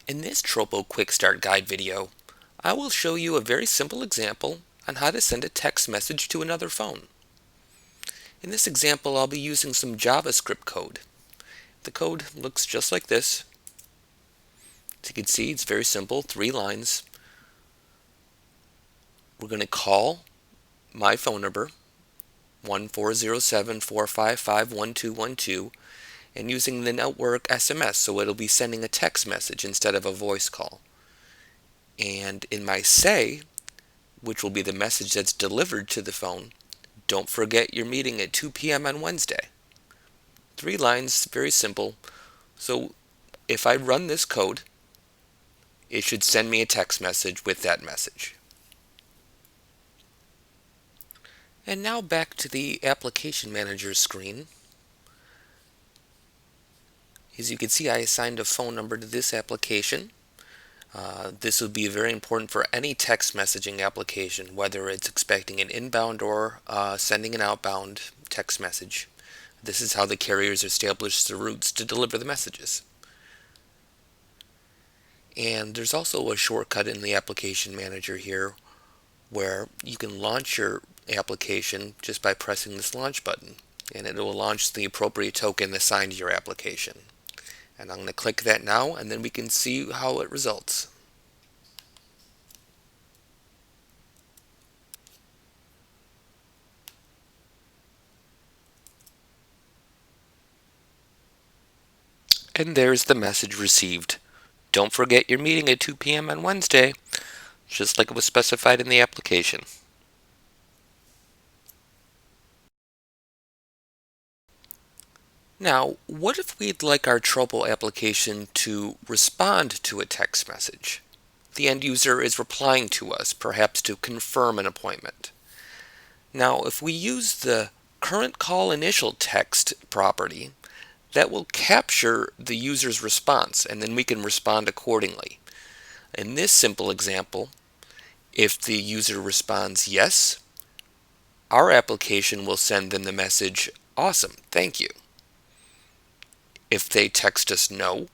In this Tropo Quickstart guide video, I will show you a very simple example on how to send a text message to another phone. In this example, I'll be using some JavaScript code. The code looks just like this. As you can see, it's very simple, 3 lines. We're going to call my phone number, 1407-455-1212, and using the network SMS, so it'll be sending a text message instead of a voice call. And in my say, which will be the message that's delivered to the phone, don't forget your meeting at 2 p.m. on Wednesday. 3 lines, very simple. So if I run this code, it should send me a text message with that message. And now back to the Application Manager screen. As you can see, I assigned a phone number to this application. This would be very important for any text messaging application, whether it's expecting an inbound or sending an outbound text message. This is how the carriers establish the routes to deliver the messages. And there's also a shortcut in the Application Manager here where you can launch your application just by pressing this launch button, and it will launch the appropriate token assigned to your application. And I'm going to click that now, and then we can see how it results. And there's the message received. Don't forget your meeting at 2 p.m. on Wednesday, just like it was specified in the application. Now, what if we'd like our Tropo application to respond to a text message? The end user is replying to us, perhaps to confirm an appointment. Now, if we use the current call initial text property, that will capture the user's response, and then we can respond accordingly. In this simple example, if the user responds yes, our application will send them the message, "Awesome, thank you." If they text us no,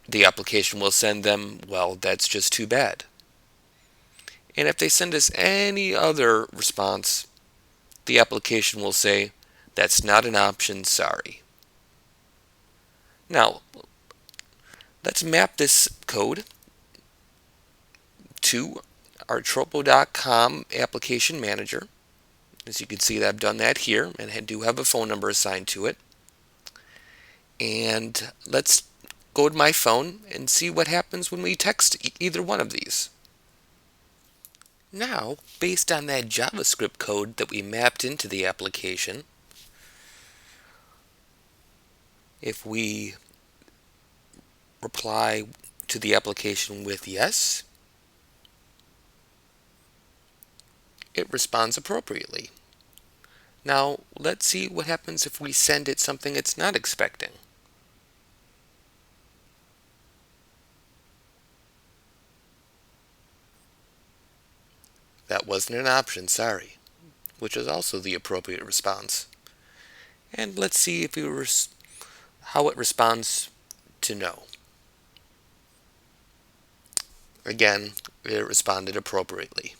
the application will send them, "Well, that's just too bad." And if they send us any other response, the application will say, "That's not an option, sorry." Now, let's map this code to our Tropo.com application manager. As you can see, I've done that here, and I do have a phone number assigned to it. And let's go to my phone and see what happens when we text either one of these. Now, based on that JavaScript code that we mapped into the application, if we reply to the application with yes, it responds appropriately. Now, let's see what happens if we send it something it's not expecting. That wasn't an option, sorry, which is also the appropriate response. And let's see if how it responds to no. Again, it responded appropriately.